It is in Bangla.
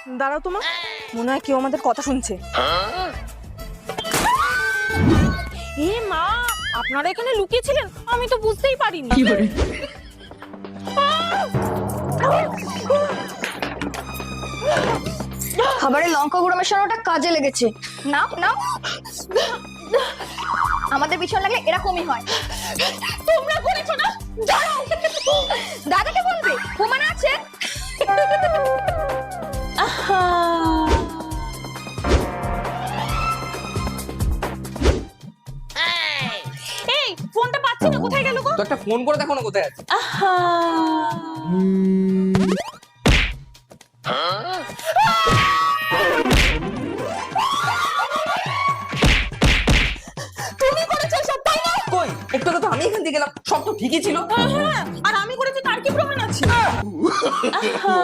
দাঁড়াও তোমার, মনে হয় কেউ আমাদের কথা শুনছে। এ মা, আপনারা এখানে লুকিয়েছিলেন, আমি তো বুঝতেই পারিনি। খাবারে লঙ্কা গুঁড়ো মেশানোটা কাজে লেগেছে। নাও নাও, আমাদের পিছন লাগলে এরকমই হয়। তোমরা করেছো না? দাঁড়াও, দাদাকে বলবে প্রমাণ আছে। আহা, এই ফোনটা পাচ্ছি না, কোথায় গেল গো? তো একটা ফোন করে দেখো না কোথায় আছে। আহা, তুমি করেছো সব, তাই না? কই, একটু আগে তো আমি এখান থেকে গেলাম, সব তো ঠিকই ছিল। হ্যাঁ, আর আমি করেছি তার কি প্রমাণ আছে? আহা